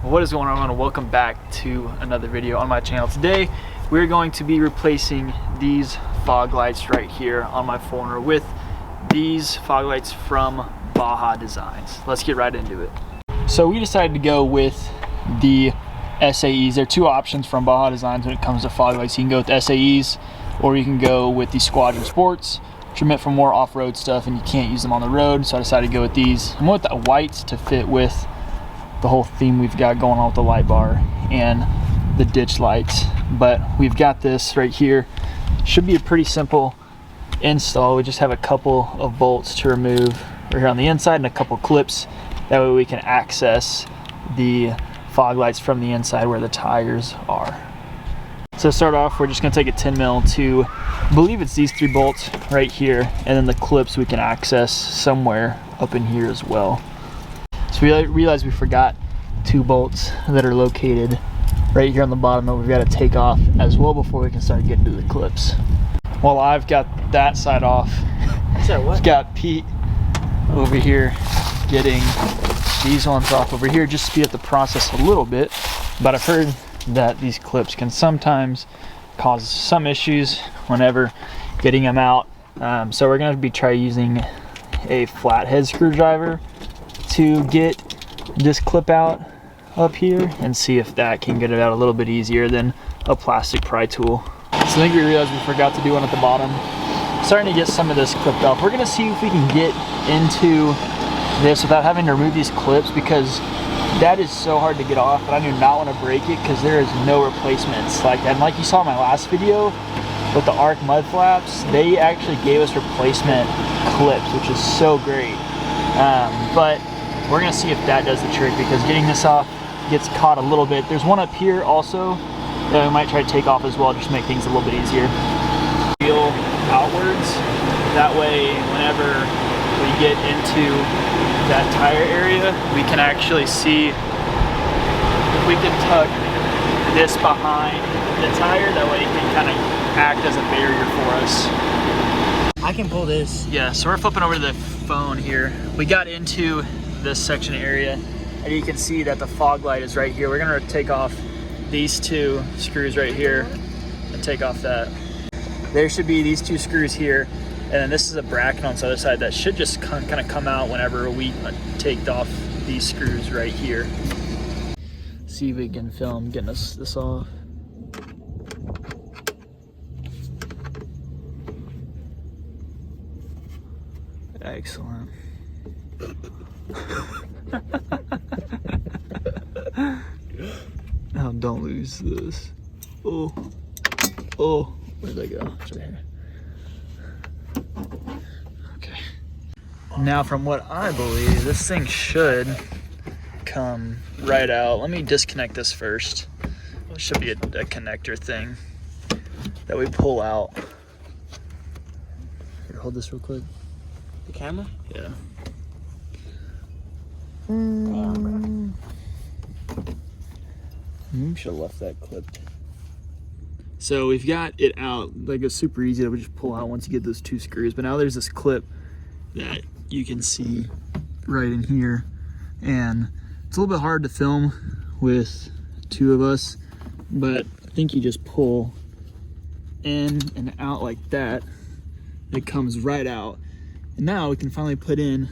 What is going on, everyone? Welcome back to another video on my channel. Today we're going to be replacing these fog lights right here on my 4Runner with these fog lights from Baja Designs. Let's get right into it. So we decided to go with the SAEs. There are two options from Baja Designs when it comes to fog lights. You can go with the SAEs or you can go with the Squadron Sports, which are meant for more off-road stuff and you can't use them on the road. So I decided to go with these. I went with the whites to fit with the whole theme we've got going on with the light bar and the ditch lights. But we've got this right here. Should be a pretty simple install. We just have a couple of bolts to remove right here on the inside and a couple clips. That way we can access the fog lights from the inside where the tires are. So to start off, we're just gonna take a 10 mil to, I believe it's these 3 bolts right here, and then the clips we can access somewhere up in here as well. So we realized we forgot 2 bolts that are located right here on the bottom that we've got to take off as well before we can start getting to the clips. Well, I've got that side off. We've got Pete over here getting these ones off over here just to speed up the process a little bit. But I've heard that these clips can sometimes cause some issues whenever getting them out. So we're going to try using a flathead screwdriver to get this clip out up here and see if that can get it out a little bit easier than a plastic pry tool. So I think we realized we forgot to do one at the bottom. Starting to get some of this clipped off. We're gonna see if we can get into this without having to remove these clips, because that is so hard to get off, and I do not want to break it because there is no replacements like that. And like you saw in my last video with the ARC mud flaps, they actually gave us replacement clips, which is so great. But we're gonna see if that does the trick, because getting this off gets caught a little bit. There's one up here also that we might try to take off as well, just to make things a little bit easier. Wheel outwards, that way whenever we get into that tire area, we can actually see if we can tuck this behind the tire, that way it can kind of act as a barrier for us. I can pull this. Yeah, so we're flipping over to the phone here. We got into this section area and you can see that the fog light is right here. We're gonna take off these 2 screws right here and take off that. There should be these 2 screws here, and then this is a bracket on the other side that should just kind of come out whenever we take off these screws right here. See if we can film getting this off. Excellent. Oh, don't lose this. Oh, where'd that go? It's right here. Okay. Now, from what I believe, this thing should come right out. Let me disconnect this first. It should be a connector thing that we pull out. Here, hold this real quick. The camera? Yeah. Should have left that clipped. So we've got it out. Like, it's super easy to just pull out once you get those 2 screws. But now there's this clip that you can see right in here, and it's a little bit hard to film with 2 of us, but I think you just pull in and out like that. It comes right out. And now we can finally put in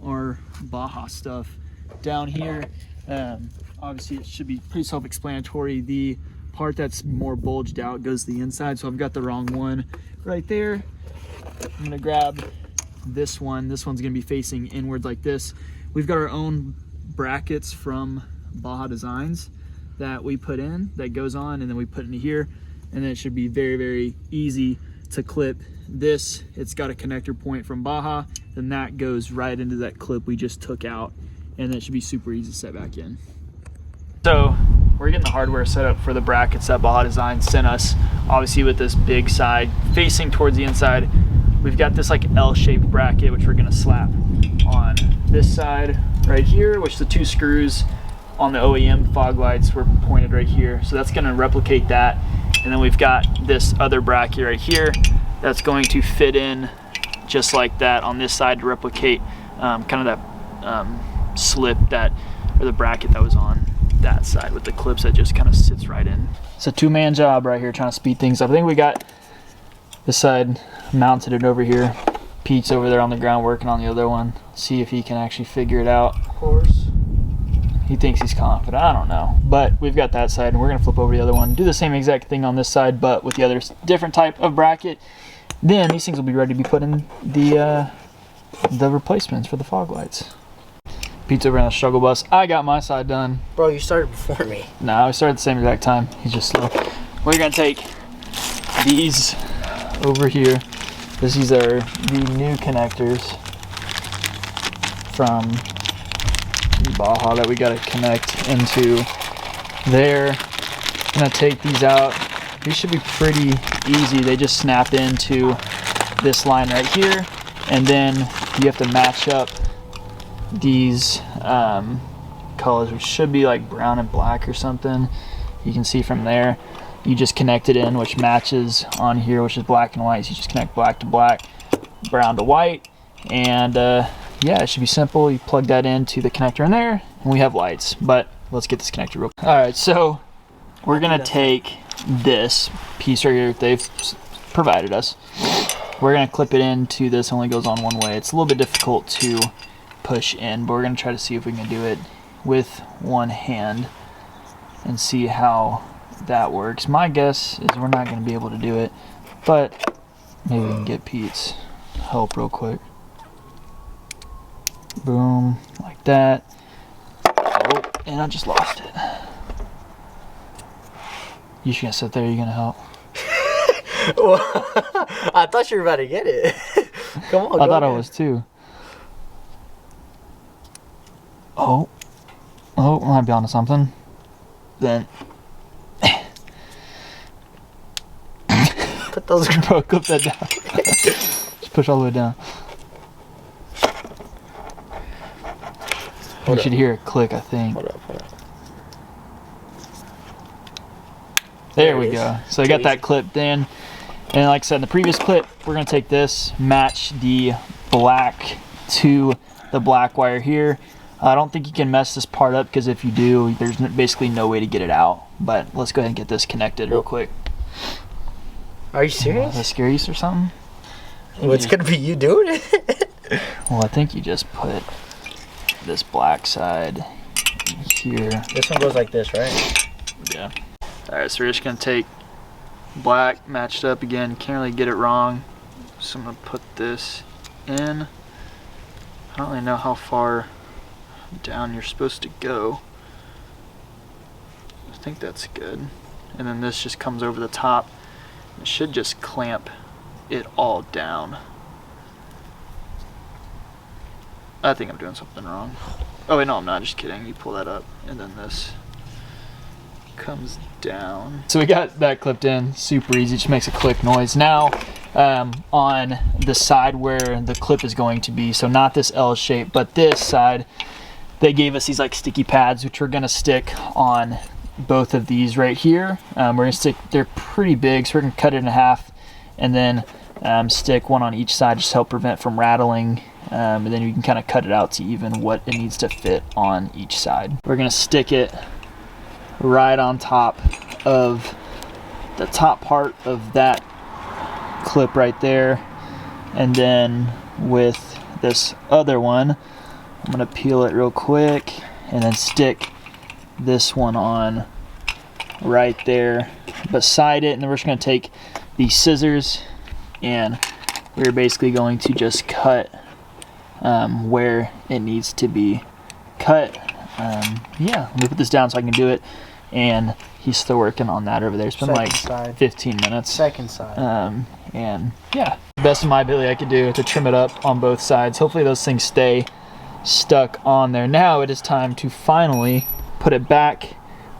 our Baja stuff down here. Obviously it should be pretty self-explanatory. The part that's more bulged out goes to the inside, so I've got the wrong one right there. I'm gonna grab this one. This one's gonna be facing inward like this. We've got our own brackets from Baja Designs that we put in, that goes on, and then we put into here, and then it should be very, very easy to clip this. It's got a connector point from Baja, then that goes right into that clip we just took out, and that should be super easy to set back in. So we're getting the hardware set up for the brackets that Baja Design sent us. Obviously with this big side facing towards the inside, we've got this like L-shaped bracket which we're gonna slap on this side right here, which the 2 screws on the OEM fog lights were pointed right here. So that's gonna replicate that. And then we've got this other bracket right here that's going to fit in just like that on this side to replicate kind of that slip that, or the bracket that was on that side with the clips that just kind of sits right in. It's a two-man job right here trying to speed things up. I think we got this side mounted it over here. Pete's over there on the ground working on the other one. See if he can actually figure it out. Of course. He thinks he's confident. I don't know. But we've got that side, and we're going to flip over the other one. Do the same exact thing on this side, but with the other different type of bracket. Then these things will be ready to be put in the replacements for the fog lights. Pete's over on the struggle bus. I got my side done. Bro, you started before me. No, we started at the same exact time. He's just slow. We're going to take these over here. These are the new connectors from Baja that we got to connect into there. I'm going to take these out. These should be pretty easy. They just snap into this line right here, and then you have to match up these colors, which should be like brown and black or something. You can see from there. You just connect it in, which matches on here, which is black and white. So you just connect black to black, brown to white, and yeah, it should be simple. You plug that into the connector in there, and we have lights. But let's get this connector real quick. All right, so we're gonna take this piece right here they've provided us. We're gonna clip it into this. Only goes on one way. It's a little bit difficult to push in, but we're gonna try to see if we can do it with one hand and see how that works. My guess is we're not going to be able to do it, but maybe we can get Pete's help real quick. Boom, like that. Oh, and I just lost it. You just gonna sit there? You gonna help? Well, I thought you were about to get it. Come on. I thought I was too. Oh, I might be onto something. Then. Put those. Bro, clip that down. Just push all the way down. You should hear it click, I think. Hold up. There we go. So I got that clipped in. And like I said in the previous clip, we're going to take this, match the black to the black wire here. I don't think you can mess this part up, because if you do, there's basically no way to get it out. But let's go ahead and get this connected real quick. Are you serious? Does that scare you or something? Well, it's gonna be you doing it. Well, I think you just put this black side here. This one goes like this, right? Yeah. Alright, so we're just gonna take black, matched up again. Can't really get it wrong. So I'm gonna put this in. I don't really know how far down you're supposed to go. I think that's good. And then this just comes over the top. It should just clamp it all down. I think I'm doing something wrong. Oh wait, no, I'm not, just kidding. You pull that up, and then this comes down. So we got that clipped in, super easy, just makes a click noise. Now, on the side where the clip is going to be, so not this L shape, but this side, they gave us these like sticky pads, which we're gonna stick on both of these right here. We're gonna stick, they're pretty big, so we're gonna cut it in half and then stick one on each side, just to help prevent from rattling, and then you can kind of cut it out to even what it needs to fit on each side. We're gonna stick it right on top of the top part of that clip right there, and then with this other one, I'm gonna peel it real quick and then stick this one on right there beside it, and then we're just going to take these scissors and we're basically going to just cut where it needs to be cut. Yeah, let me put this down so I can do it, and he's still working on that over there. It's been Second like side. 15 minutes. Second side. And yeah, best of my ability I could do to trim it up on both sides. Hopefully those things stay stuck on there. Now it is time to finally put it back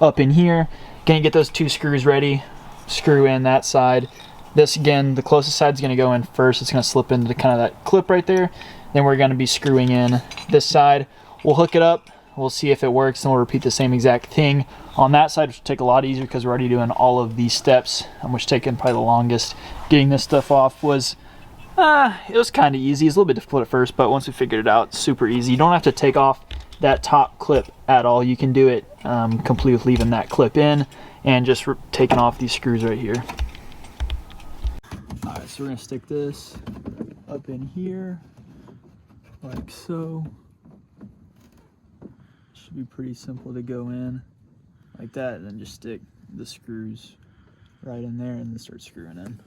up in here. Gonna get those two screws ready, screw in that side. This, again, the closest side is gonna go in first. It's gonna slip into the kind of that clip right there. Then we're gonna be screwing in this side. We'll hook it up, we'll see if it works, and we'll repeat the same exact thing on that side, which will take a lot easier because we're already doing all of these steps, which taken probably the longest. Getting this stuff off was it was kind of easy. It's a little bit difficult at first, but once we figured it out, it's super easy. You don't have to take off that top clip at all. You can do it complete with leaving that clip in and just taking off these screws right here. All right, so we're gonna stick this up in here like so. Should be pretty simple to go in like that, and then just stick the screws right in there and then start screwing in.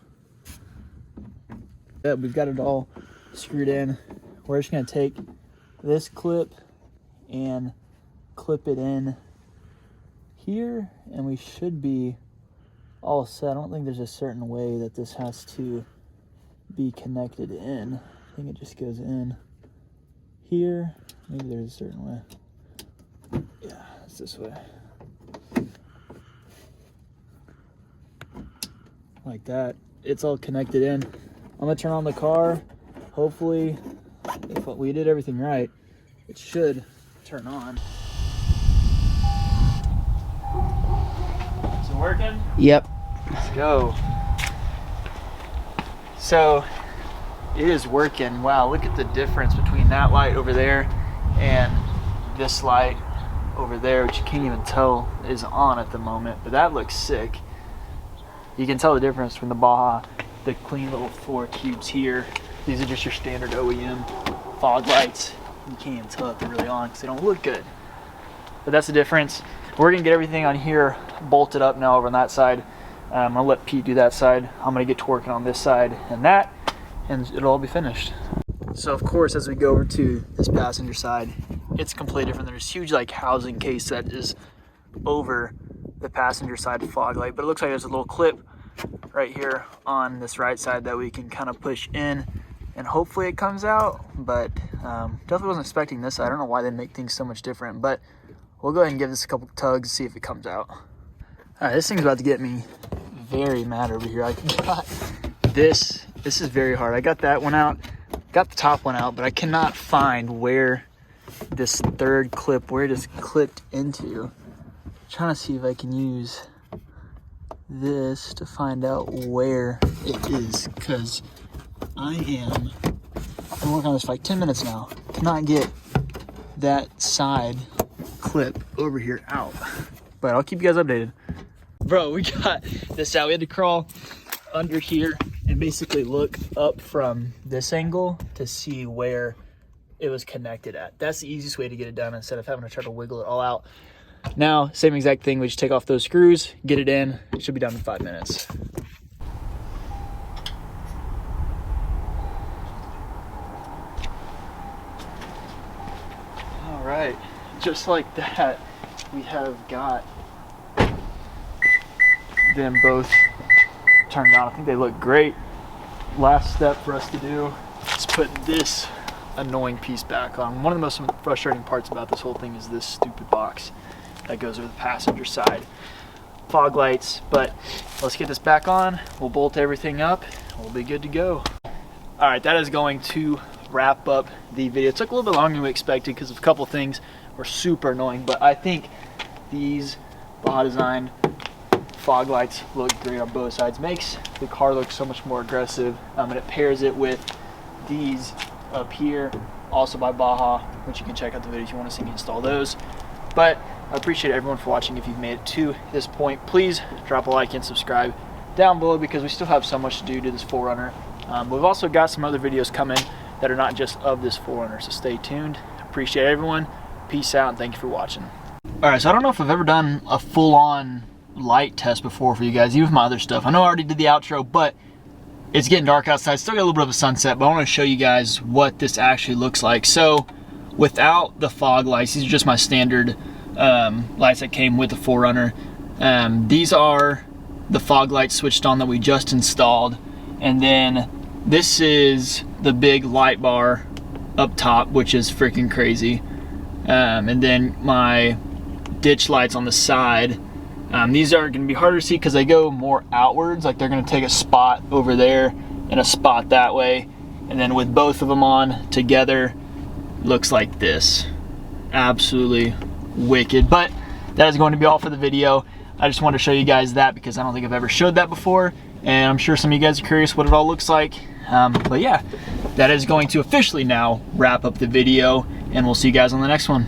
Yeah, we've got it all screwed in. We're just gonna take this clip and clip it in here, and we should be all set. I don't think there's a certain way that this has to be connected in. I think it just goes in here. Maybe there's a certain way. Yeah, it's this way. Like that. It's all connected in. I'm gonna turn on the car. Hopefully, if we did everything right, it should turn on. Is it working? Yep. Let's go. So it is working. Wow, look at the difference between that light over there and this light over there, which you can't even tell is on at the moment, but that looks sick. You can tell the difference from the Baja, the clean little 4 cubes here. These are just your standard OEM fog lights. You can't even tell if they're really on because they don't look good. But that's the difference. We're gonna get everything on here bolted up now over on that side. I'll let Pete do that side. I'm gonna get to working on this side and that, and it'll all be finished. So of course, as we go over to this passenger side, it's completely different. There's a huge like housing case that is over the passenger side fog light, but it looks like there's a little clip right here on this right side that we can kind of push in, and hopefully it comes out. But definitely wasn't expecting this. I don't know why they make things so much different, but we'll go ahead and give this a couple tugs, see if it comes out. All right, this thing's about to get me very mad over here. I got this is very hard. I got that one out, got the top one out, but I cannot find where this third clip, where it is clipped into. I'm trying to see if I can use this to find out where it is, because I've been working on this for like 10 minutes now. Cannot get that side clip over here out, but I'll keep you guys updated. Bro, we got this out. We had to crawl under here and basically look up from this angle to see where it was connected at. That's the easiest way to get it done instead of having to try to wiggle it all out. Now, same exact thing. We just take off those screws, get it in. It should be done in 5 minutes. All right, just like that, we have got them both turned on. I think they look great. Last step for us to do is put this annoying piece back on. One of the most frustrating parts about this whole thing is this stupid box that goes over the passenger side fog lights. But let's get this back on. We'll bolt everything up. We'll be good to go. All right, that is going to wrap up the video. It took a little bit longer than we expected because of a couple things were super annoying, but I think these Baja Design fog lights look great on both sides. Makes the car look so much more aggressive, and it pairs it with these up here, also by Baja, which you can check out the video if you want to see me install those. But I appreciate everyone for watching. If you've made it to this point, please drop a like and subscribe down below, because we still have so much to do to this 4Runner. We've also got some other videos coming that are not just of this 4Runner, so stay tuned. Appreciate everyone. Peace out, and thank you for watching. All right, so I don't know if I've ever done a full-on light test before for you guys, even with my other stuff. I know I already did the outro, but it's getting dark outside. Still got a little bit of a sunset, but I want to show you guys what this actually looks like. So without the fog lights, these are just my standard lights that came with the 4Runner. These are the fog lights switched on that we just installed, and then this is the big light bar up top, which is freaking crazy. And then my ditch lights on the side. These are going to be harder to see because they go more outwards, like they're going to take a spot over there and a spot that way, and then with both of them on together, looks like this. Absolutely wicked. But that is going to be all for the video. I just wanted to show you guys that because I don't think I've ever showed that before, and I'm sure some of you guys are curious what it all looks like. But yeah, that is going to officially now wrap up the video, and we'll see you guys on the next one.